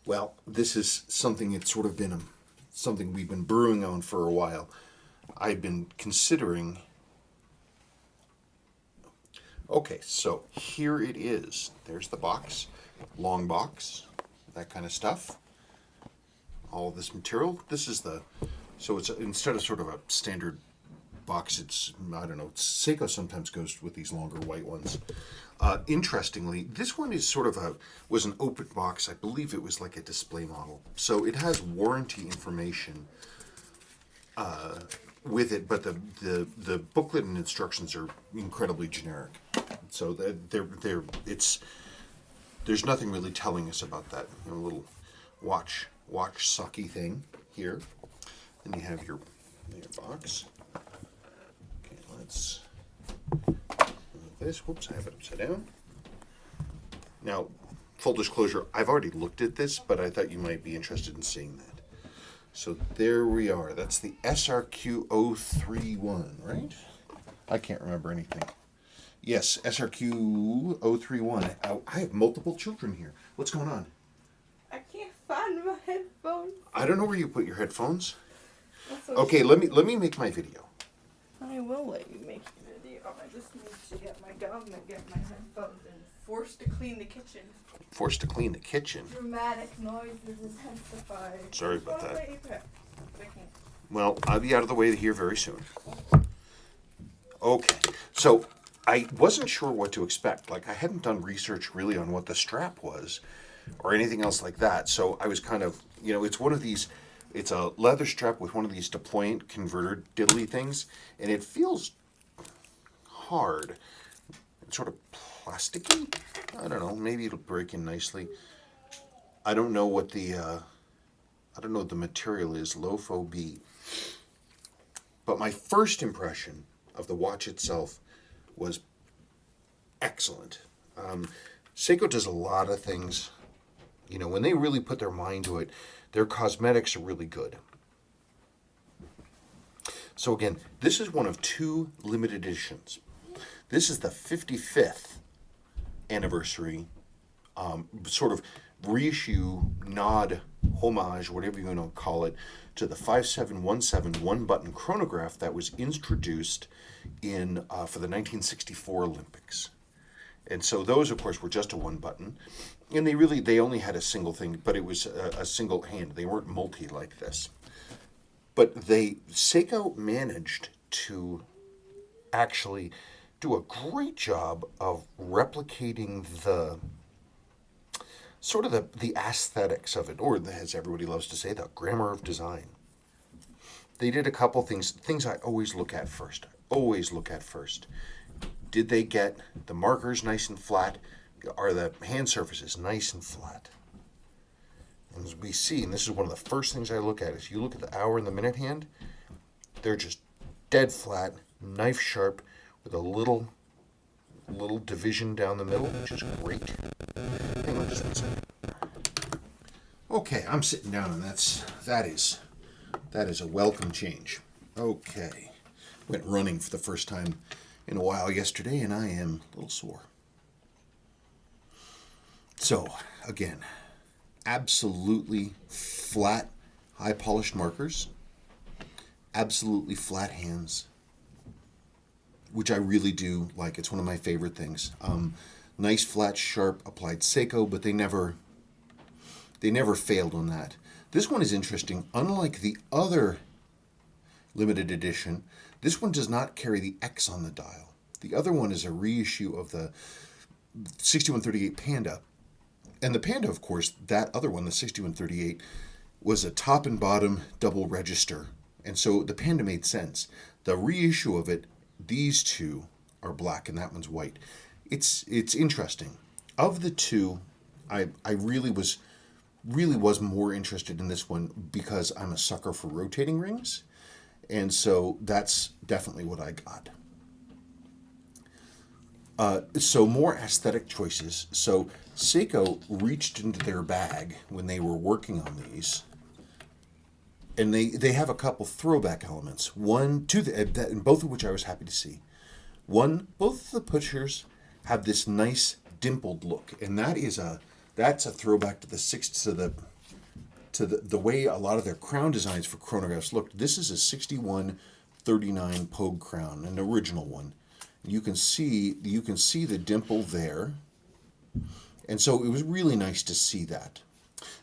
Well, this is something it's sort of been something we've been brewing on for a while. I've been considering. Okay, so here it is. There's the box, long box, that kind of stuff. All this material. This is so it's instead of sort of a standard box, it's, I don't know, Seiko sometimes goes with these longer white ones. Interestingly, this one is sort of was an open box. I believe it was like a display model. So it has warranty information with it, but the booklet and instructions are incredibly generic. So there's nothing really telling us about that. You know, a little watch sucky thing here. Then you have your box. Okay, let's this. Whoops, I have it upside down. Now, full disclosure, I've already looked at this, but I thought you might be interested in seeing that. So there we are. That's the SRQ031, right? I can't remember anything. Yes, SRQ031. I have multiple children here. What's going on? I can't find my headphones. I don't know where you put your headphones. Okay, let me make my video. I will let you make your video. I just need to get my gum and get my headphones and forced to clean the kitchen. Forced to clean the kitchen. Dramatic noises intensified. Sorry about that. I can't. Well, I'll be out of the way here very soon. Okay, so I wasn't sure what to expect. Like, I hadn't done research really on what the strap was or anything else like that. So I was kind of, it's one of these, it's a leather strap with one of these deployant converter diddly things, and it feels hard. It's sort of plasticky. I don't know. Maybe it'll break in nicely. I don't know what the material is. Lofo B. But my first impression of the watch itself was excellent. Seiko does a lot of things. When they really put their mind to it, their cosmetics are really good. So again, this is one of two limited editions. This is the 55th anniversary, sort of reissue, nod, homage, whatever you want to call it, to the 5717 one-button chronograph that was introduced for the 1964 Olympics. And so those, of course, were just a one button, and they only had a single thing, but it was a single hand. They weren't multi like this. But Seiko managed to actually do a great job of replicating the sort of the aesthetics of it, or as everybody loves to say, the grammar of design. They did a couple things I always look at first. Did they get the markers nice and flat? Are the hand surfaces nice and flat? And as we see, and this is one of the first things I look at, is you look at the hour and the minute hand, they're just dead flat, knife sharp, with a little division down the middle, which is great. Hang on just one second. Okay, I'm sitting down, and that is a welcome change. Okay, went running for the first time in a while yesterday, and I am a little sore. So again, absolutely flat, high polished markers, absolutely flat hands, which I really do like. It's one of my favorite things. Nice, flat, sharp, applied Seiko, but they never failed on that. This one is interesting. Unlike the other limited edition, this one does not carry the X on the dial. The other one is a reissue of the 6138 Panda. And the Panda, of course, that other one, the 6138, was a top and bottom double register. And so the Panda made sense. The reissue of it, these two are black and that one's white. It's interesting. Of the two, I really was more interested in this one because I'm a sucker for rotating rings. And so that's definitely what I got. So more aesthetic choices. So Seiko reached into their bag when they were working on these, and they have a couple throwback elements. One, two, and both of which I was happy to see. One, both of the pushers have this nice dimpled look, and that's a throwback to the to the way a lot of their crown designs for chronographs looked. This is a 6139 Pogue crown, an original one. You can see the dimple there, and so it was really nice to see that.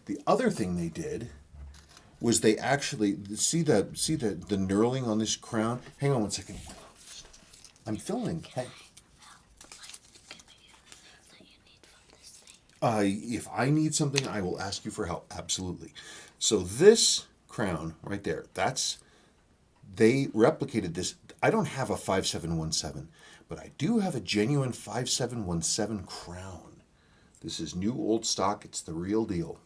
The other thing they did was they actually see the knurling on this crown. Hang on one second. I'm filming. Hey. If I need something, I will ask you for help. Absolutely. So this crown right there, they replicated this. I don't have a 5717, but I do have a genuine 5717 crown. This is new old stock. It's the real deal.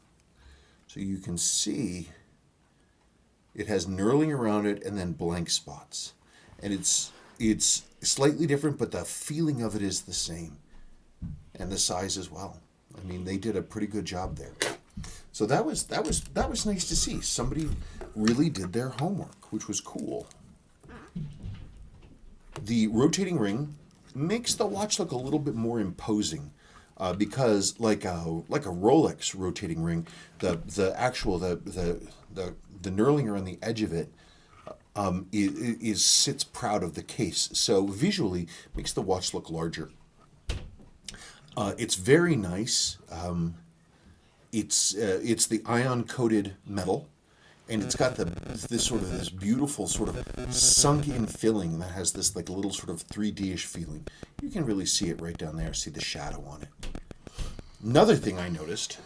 So you can see it has knurling around it and then blank spots. And it's slightly different, but the feeling of it is the same. And the size as well. I mean, they did a pretty good job there. So that was nice to see. Somebody really did their homework, which was cool. The rotating ring makes the watch look a little bit more imposing, because like a Rolex rotating ring, the knurling around the edge of it sits proud of the case. So visually makes the watch look larger. It's very nice. It's the ion coated metal, and it's got this beautiful sort of sunk in filling that has this like little sort of 3D-ish feeling. You can really see it right down there. See the shadow on it. Another thing I noticed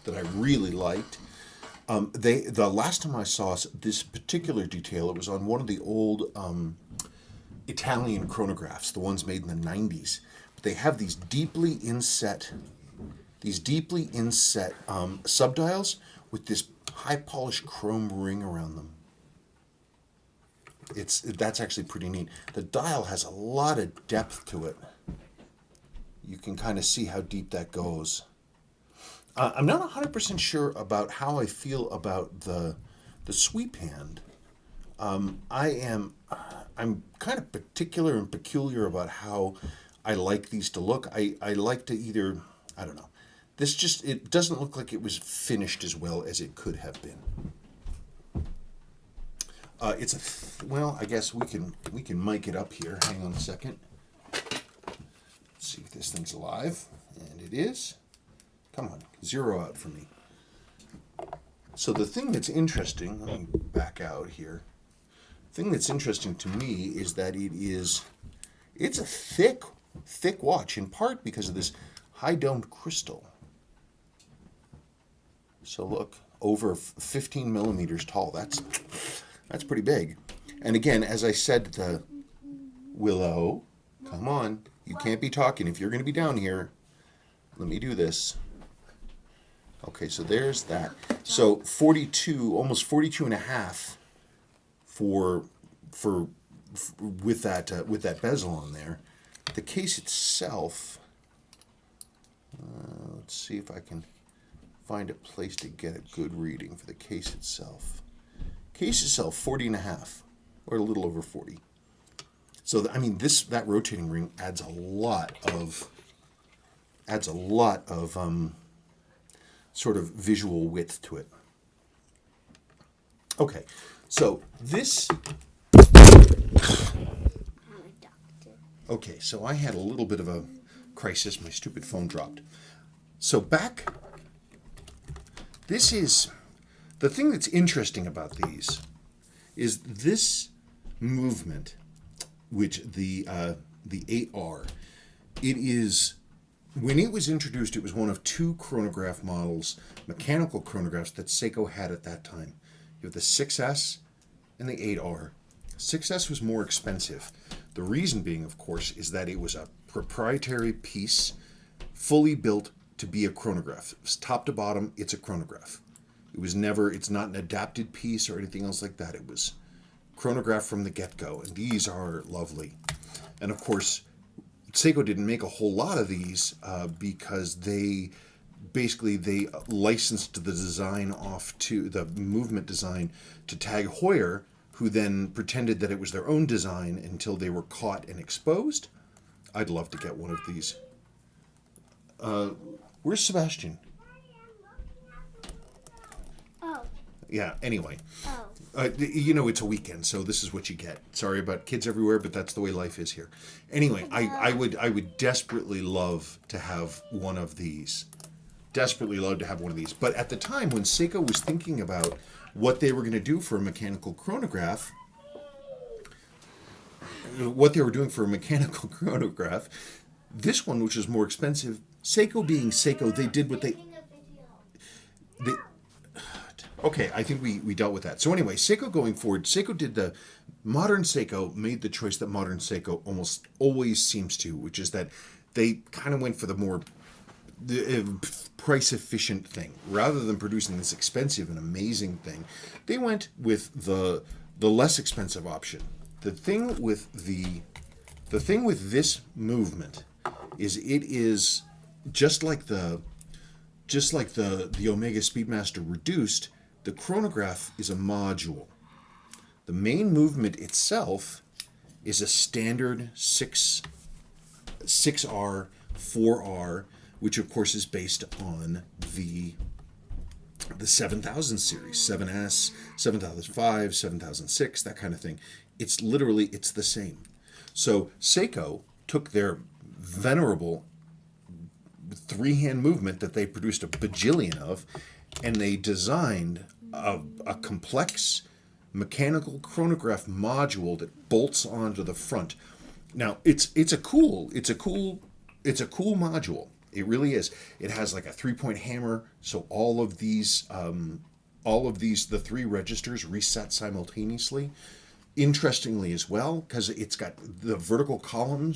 that I really liked, the last time I saw this particular detail, it was on one of the old Italian chronographs, the ones made in the 90s. They have these deeply inset subdials with this high polished chrome ring around them. That's actually pretty neat. The dial has a lot of depth to it. You can kind of see how deep that goes. I'm not 100% sure about how I feel about the sweep hand. I'm kind of particular and peculiar about how I like these to look. I like to either, I don't know. It doesn't look like it was finished as well as it could have been. Well, I guess we can mic it up here. Hang on a second. Let's see if this thing's alive. And it is. Come on, zero out for me. So the thing that's interesting, let me back out here. The thing that's interesting to me is that it's a thick watch, in part because of this high domed crystal. So look, over 15 millimeters tall. That's pretty big. And again, as I said to Willow, come on, you can't be talking if you're going to be down here. Let me do this. Okay, so there's that. So 42, almost 42 and a half with that bezel on there. The case itself, let's see if I can find a place to get a good reading for the case itself. Case itself, 40 and a half, or a little over 40. So, that rotating ring adds a lot of sort of visual width to it. Okay, so this... Okay, so I had a little bit of a crisis. My stupid phone dropped. So this is... The thing that's interesting about these is this movement, which the 8R, it is... When it was introduced, it was one of two chronograph models, mechanical chronographs that Seiko had at that time. You have the 6S and the 8R. 6S was more expensive. The reason being, of course, is that it was a proprietary piece, fully built to be a chronograph. Top to bottom, it's a chronograph. It's not an adapted piece or anything else like that. It was chronograph from the get-go, and these are lovely. And of course, Seiko didn't make a whole lot of these because they licensed the design off to the movement design to Tag Heuer, who then pretended that it was their own design until they were caught and exposed. I'd love to get one of these. Where's Sebastian? Yeah, anyway. Oh. It's a weekend, so this is what you get. Sorry about kids everywhere, but that's the way life is here. Anyway, I would desperately love to have one of these. Desperately love to have one of these. But at the time when Seiko was thinking about what they were going to do for a mechanical chronograph, this one, which is more expensive, Seiko being Seiko, they did what they okay, I think we dealt with that. So anyway, Seiko going forward, modern Seiko made the choice that modern Seiko almost always seems to, which is that they kind of went for the more price efficient thing. Rather than producing this expensive and amazing thing, they went with the less expensive option. The thing with this movement is it is just like the Omega Speedmaster reduced. The chronograph is a module. The main movement itself is a standard 6R, 4R, which of course is based on the 7000 series, 7S, 7005, 7006, that kind of thing. It's the same. So Seiko took their venerable three-hand movement that they produced a bajillion of, and they designed a complex mechanical chronograph module that bolts onto the front. Now it's a cool module. It really is. It has like a 3-point hammer, so all of these the three registers reset simultaneously. Interestingly as well, because it's got the vertical column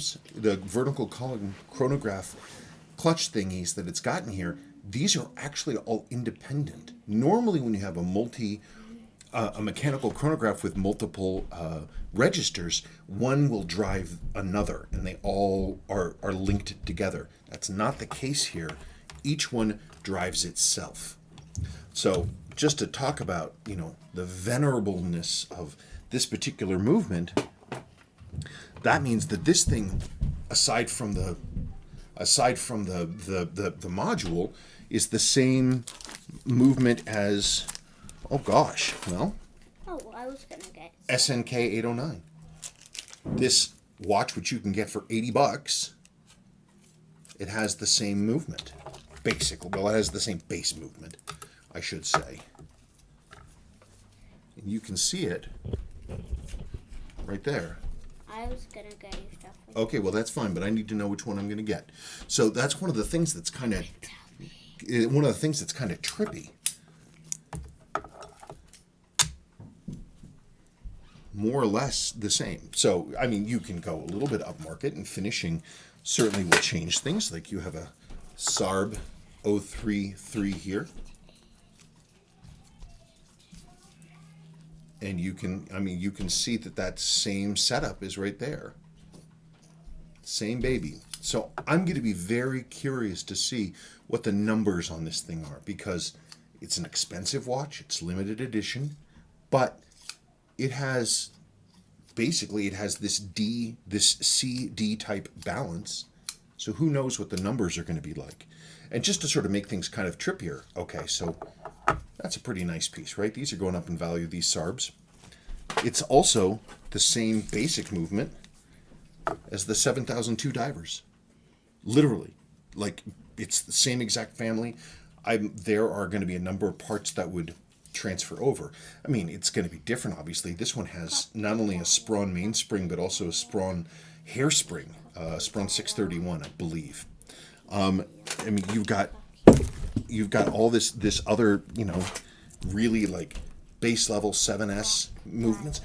chronograph clutch thingies that it's gotten here. These are actually all independent. Normally when you have a mechanical chronograph with multiple registers, one will drive another, and they all are linked together. That's not the case here. Each one drives itself. So just to talk about, the venerableness of this particular movement, that means that this thing, aside from the module, is the same movement as, I was gonna get SNK 809. This watch, which you can get for $80, it has the same movement, basically. Well, it has the same base movement, I should say. And you can see it right there. I was gonna get you stuff. Okay, well that's fine, but I need to know which one I'm going to get. So that's one of the things that's kind of trippy. More or less the same. So you can go a little bit upmarket, and finishing certainly will change things. Like you have a SRQ033 here. And you can see that same setup is right there. Same baby. So I'm going to be very curious to see what the numbers on this thing are, because it's an expensive watch. It's limited edition, but it has this CD type balance. So who knows what the numbers are going to be like. And just to sort of make things kind of trippier. Okay, so that's a pretty nice piece, right? These are going up in value, these SARBs. It's also the same basic movement as the 7002 divers. Literally. Like, it's the same exact family. There are going to be a number of parts that would transfer over. It's going to be different, obviously. This one has not only a Sprawn mainspring, but also a Sprawn hairspring, Sprawn 631, I believe. You've got all this other, really like base level 7S movements.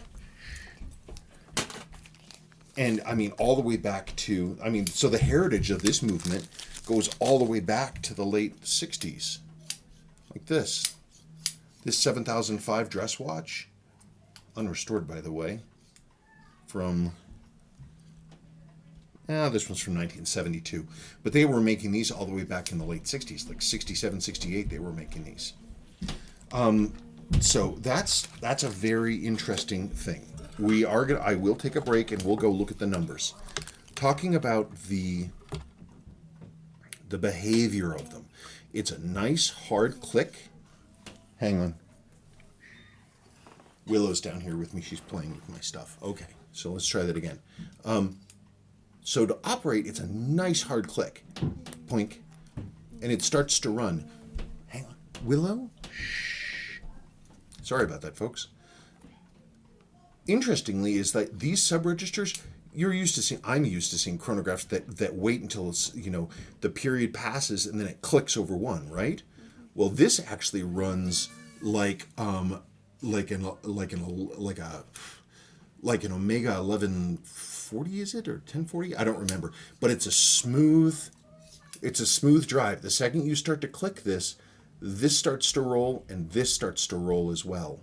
And all the way back to, so the heritage of this movement goes all the way back to the late 60s. Like this 7005 dress watch, unrestored by the way, from, this one's from 1972. But they were making these all the way back in the late 60s, like 67, 68, they were making these. So that's a very interesting thing. I will take a break and we'll go look at the numbers. Talking about the behavior of them. It's a nice hard click. Hang on. Willow's down here with me. She's playing with my stuff. Okay, so let's try that again. So to operate, it's a nice hard click. Poink. And it starts to run. Hang on. Willow? Shh. Sorry about that, folks. Interestingly, is that these subregisters, I'm used to seeing chronographs that wait until it's, the period passes and then it clicks over one, right? Well, this actually runs like an Omega 1140, is it, or 1040? I don't remember, but it's a smooth drive. The second you start to click this starts to roll, and this starts to roll as well.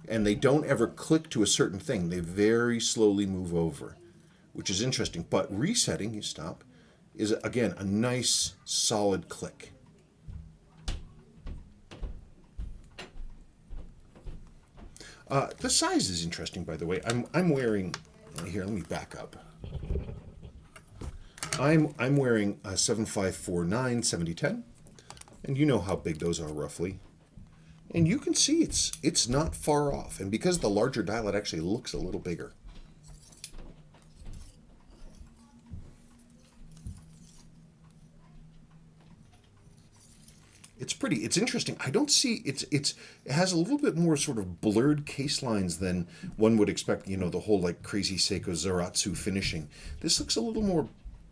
And they don't ever click to a certain thing. They very slowly move over, which is interesting. But resetting, you stop, is again a nice solid click. The size is interesting, by the way. I'm wearing, here, let me back up. I'm wearing a 7549 7010, and you know how big those are roughly. And you can see it's not far off, and because the larger dial, it actually looks a little bigger. It's pretty. It's interesting. I don't see it has a little bit more sort of blurred case lines than one would expect. The whole like crazy Seiko Zaratsu finishing. This looks a little more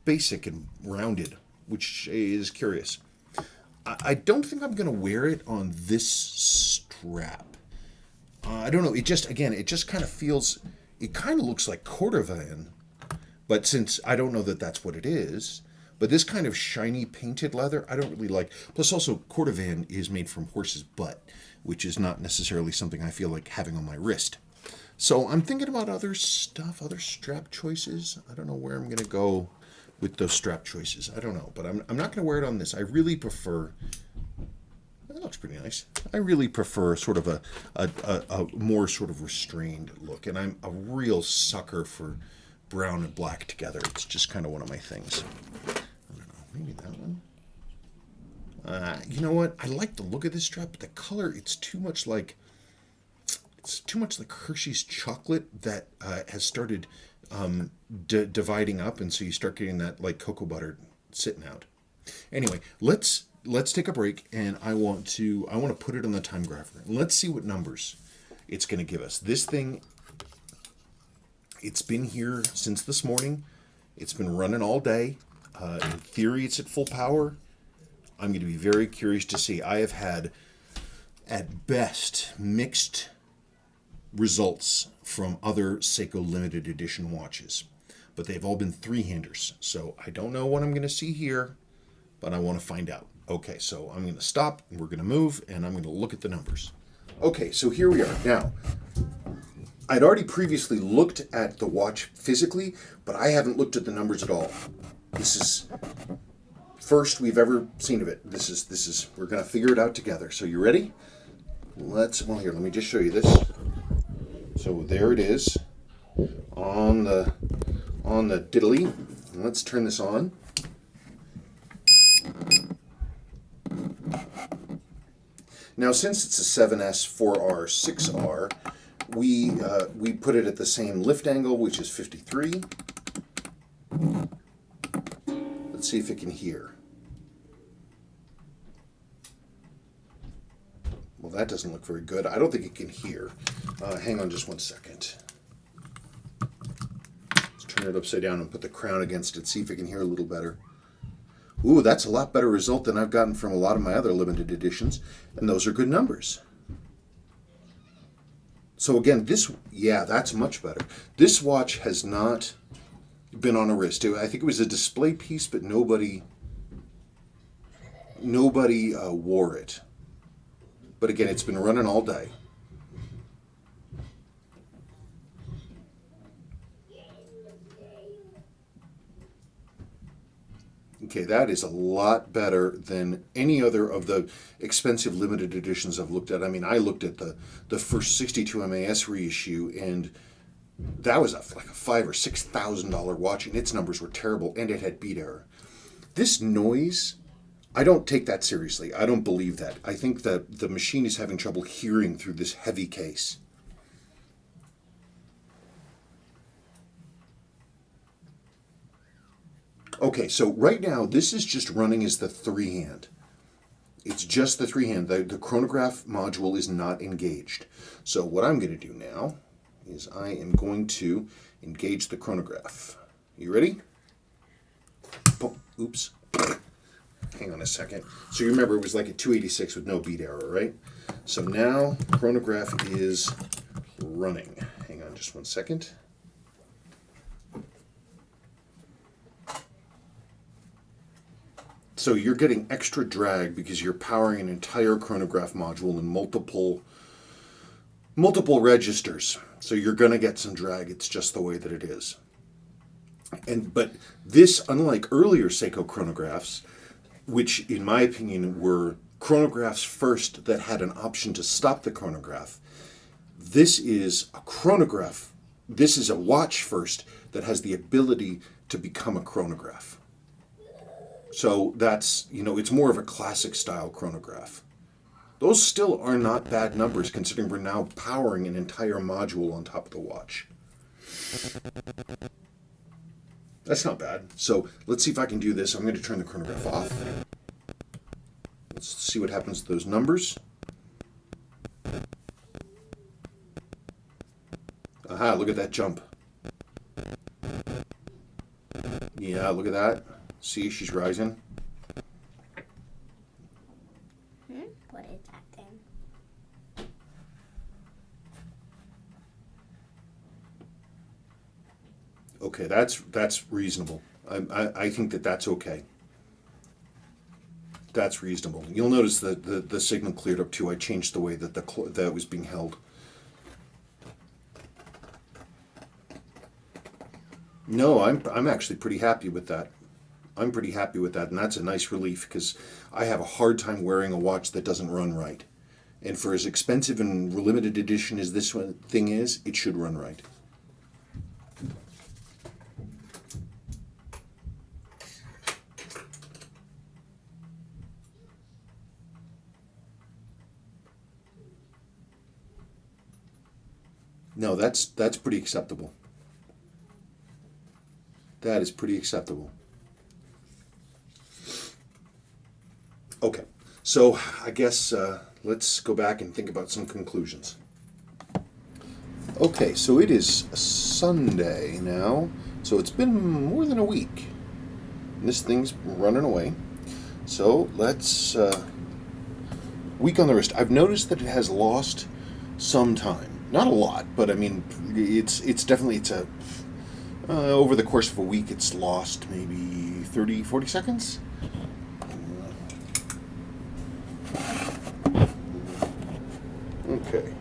basic and rounded, which is curious. I don't think I'm going to wear it on this strap. I don't know. It just kind of feels. It kind of looks like cordovan, but since I don't know that that's what it is. But this kind of shiny painted leather, I don't really like. Plus also, cordovan is made from horse's butt, which is not necessarily something I feel like having on my wrist. So I'm thinking about other stuff, other strap choices. I don't know where I'm going to go with those strap choices. I don't know, but I'm not going to wear it on this. I really prefer... That looks pretty nice. I really prefer sort of a more sort of restrained look. And I'm a real sucker for brown and black together. It's just kind of one of my things. I don't know, maybe that one. You know what? I like the look of this strap, but the color, it's too much like Hershey's chocolate that has started dividing up, and so you start getting that like cocoa butter sitting out. Anyway, let's take a break, and I want to put it on the time grapher. Let's see what numbers it's going to give us. This thing, it's been here since this morning. It's been running all day. In theory, it's at full power. I'm going to be very curious to see. I have had, at best, mixed results from other Seiko limited edition watches, but they've all been three-handers. So I don't know what I'm going to see here, but I want to find out. Okay, so I'm going to stop, and we're going to move, and I'm going to look at the numbers. Okay, so here we are. Now, I'd already previously looked at the watch physically, but I haven't looked at the numbers at all. This is first we've ever seen of it. This is we're going to figure it out together. So you ready? Let me just show you this. So there it is on the diddly. Let's turn this on. Now, since it's a 7S, 4R, 6R, we put it at the same lift angle, which is 53. Let's see if it can hear. Well, that doesn't look very good. I don't think it can hear. Hang on just one second. Let's turn it upside down and put the crown against it, see if it can hear a little better. Ooh, that's a lot better result than I've gotten from a lot of my other limited editions, and those are good numbers. So again, that's much better. This watch has not been on a wrist. I think it was a display piece, but nobody wore it. But again, it's been running all day. Okay, that is a lot better than any other of the expensive limited editions I've looked at. I mean, I looked at the first 62 MAS reissue, and that was like a $5,000 or $6,000 watch, and its numbers were terrible, and it had beat error. This noise, I don't take that seriously. I don't believe that. I think that the machine is having trouble hearing through this heavy case. Okay, so right now this is just running as the 3-hand. It's just the 3-hand. The chronograph module is not engaged. So what I'm going to do now is I am going to engage the chronograph. You ready? Oh, oops. Hang on a second. So you remember it was like a 286 with no beat error, right? So now chronograph is running. Hang on just one second. So you're getting extra drag because you're powering an entire chronograph module in multiple registers. So you're going to get some drag. It's just the way that it is. But this, unlike earlier Seiko chronographs, which in my opinion were chronographs first that had an option to stop the chronograph, this is a chronograph. This is a watch first that has the ability to become a chronograph. So that's, it's more of a classic style chronograph. Those still are not bad numbers considering we're now powering an entire module on top of the watch. That's not bad. So let's see if I can do this. I'm going to turn the chronograph off. Let's see what happens to those numbers. Aha, look at that jump. Yeah, look at that. See, she's rising. What is that thing? Okay, that's reasonable. I think that's okay. That's reasonable. You'll notice that the signal cleared up too. I changed the way that that was being held. No, I'm actually pretty happy with that. I'm pretty happy with that, and that's a nice relief because I have a hard time wearing a watch that doesn't run right. And for as expensive and limited edition as this thing is, it should run right. No, that's pretty acceptable. That is pretty acceptable. Okay, so I guess let's go back and think about some conclusions. Okay, so it is Sunday now, so it's been more than a week. This thing's running away. So let's week on the wrist. I've noticed that it has lost some time. Not a lot, but I mean, it's definitely over the course of a week, it's lost maybe 30, 40 seconds. Okay.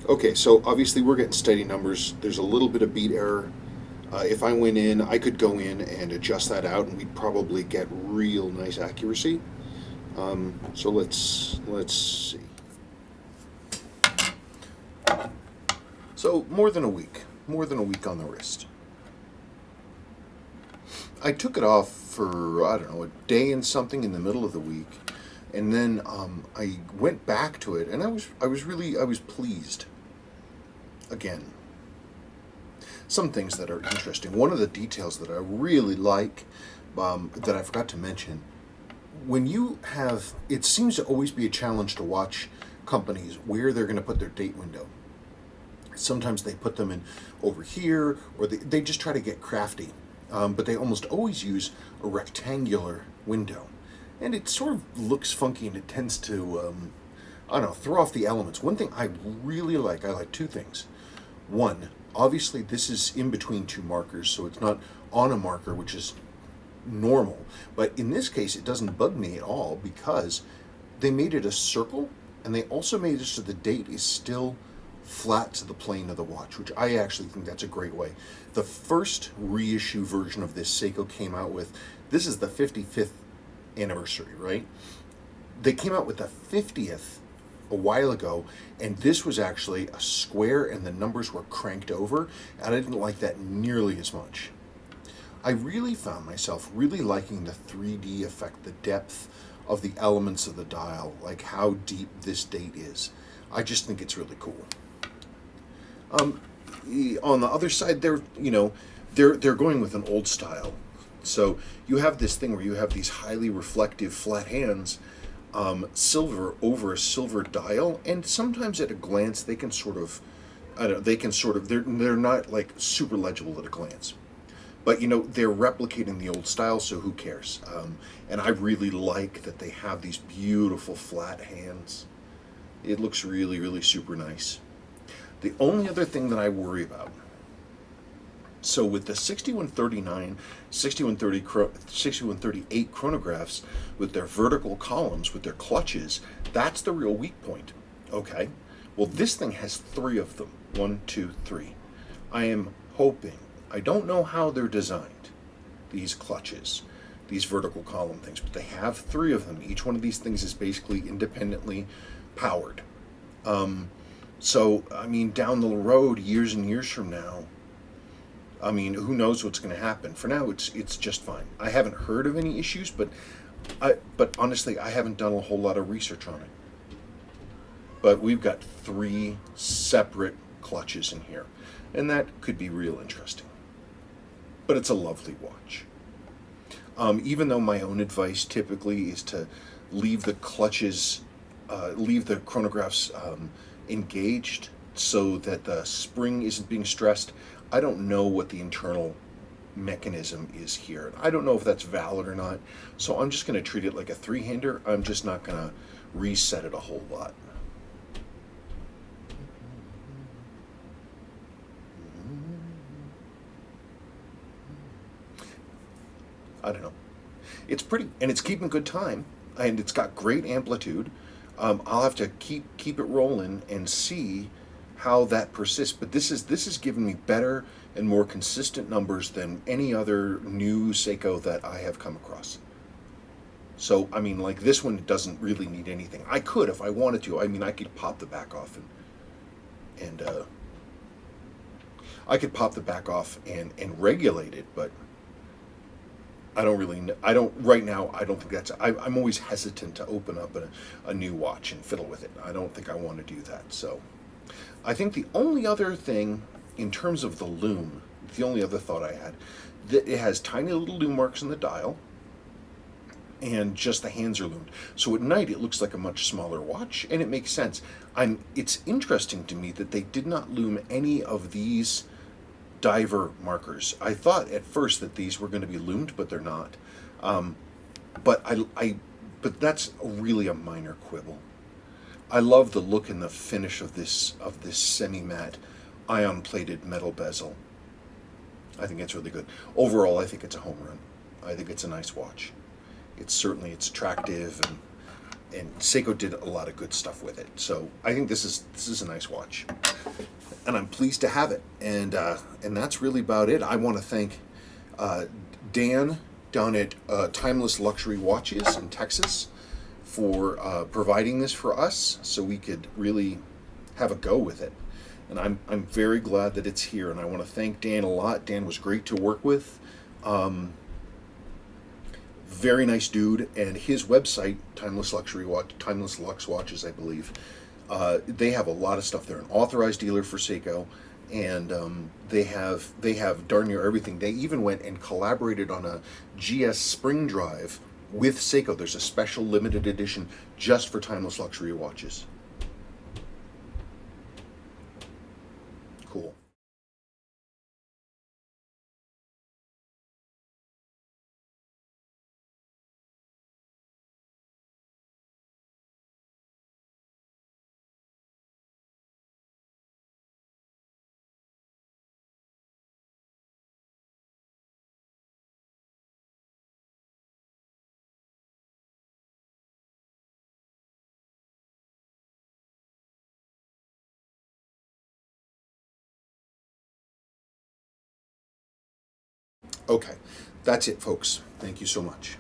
Okay, so obviously we're getting steady numbers. There's a little bit of beat error. If I went in, I could go in and adjust that out, and we'd probably get real nice accuracy. So let's see. So more than a week on the wrist. I took it off for, I don't know, a day and something in the middle of the week, and then I went back to it, and I was pleased. Again, some things that are interesting. One of the details that I really like, that I forgot to mention, when you have, it seems to always be a challenge to watch companies where they're going to put their date window. Sometimes they put them in over here, or they just try to get crafty. But they almost always use a rectangular window. And it sort of looks funky, and it tends to, I don't know, throw off the elements. One thing I really like, I like two things. One, obviously this is in between two markers, so it's not on a marker, which is normal. But in this case, it doesn't bug me at all because they made it a circle And they also made it so the date is still flat to the plane of the watch, which I actually think that's a great way. The first reissue version of this Seiko came out with, this is the 55th anniversary, right? They came out with the 50th a while ago, and this was actually a square and the numbers were cranked over, and I didn't like that nearly as much. I really found myself really liking the 3D effect, the depth of the elements of the dial, like how deep this date is. I just think it's really cool. On the other side, they're going with an old style. So you have this thing where you have these highly reflective flat hands, silver over a silver dial, and sometimes at a glance they can sort of, they're not like super legible at a glance. But they're replicating the old style, so who cares? And I really like that they have these beautiful flat hands. It looks really, really super nice. The only other thing that I worry about, so with the 6139, 6138 chronographs, with their vertical columns, with their clutches, that's the real weak point. Okay, well this thing has 3 of them. 1, 2, 3. I am hoping, I don't know how they're designed, these clutches, these vertical column things, but they have 3 of them. Each one of these things is basically independently powered. So, I mean, down the road, years and years from now, I mean, who knows what's going to happen. For now, it's just fine. I haven't heard of any issues, but honestly, I haven't done a whole lot of research on it. But we've got 3 separate clutches in here, and that could be real interesting. But it's a lovely watch. Even though my own advice typically is to leave the clutches, leave the chronographs engaged so that the spring isn't being stressed, I don't know what the internal mechanism is here. I don't know if that's valid or not, so I'm just going to treat it like a 3-hander. I'm just not going to reset it a whole lot. I don't know. It's pretty, and it's keeping good time, and it's got great amplitude. I'll have to keep it rolling and see how that persists. But this is giving me better and more consistent numbers than any other new Seiko that I have come across. So I mean, like this one doesn't really need anything. I could if I wanted to. I mean, I could pop the back off and I could pop the back off and regulate it, but I don't really know. I don't right now. I don't think that's. I'm always hesitant to open up a new watch and fiddle with it. I don't think I want to do that. So, I think the only other thing in terms of the loom, the only other thought I had, that it has tiny little loom marks on the dial, and just the hands are loomed. So at night it looks like a much smaller watch, and it makes sense. It's interesting to me that they did not loom any of these diver markers. I thought at first that these were going to be loomed, but they're not. But but that's really a minor quibble. I love the look and the finish of this semi-matte ion-plated metal bezel. I think it's really good. Overall, I think it's a home run. I think it's a nice watch. It's attractive, and Seiko did a lot of good stuff with it. So I think this is a nice watch, and I'm pleased to have it. And that's really about it. I want to thank Dan down at Timeless Luxury Watches in Texas for providing this for us, so we could really have a go with it. And I'm very glad that it's here. And I want to thank Dan a lot. Dan was great to work with. Very nice dude, and his website, Timeless Lux Watches, I believe, they have a lot of stuff. They're an authorized dealer for Seiko, and they have darn near everything. They even went and collaborated on a GS spring drive with Seiko. There's a special limited edition just for Timeless Luxury Watches. Cool. Okay, that's it, folks. Thank you so much.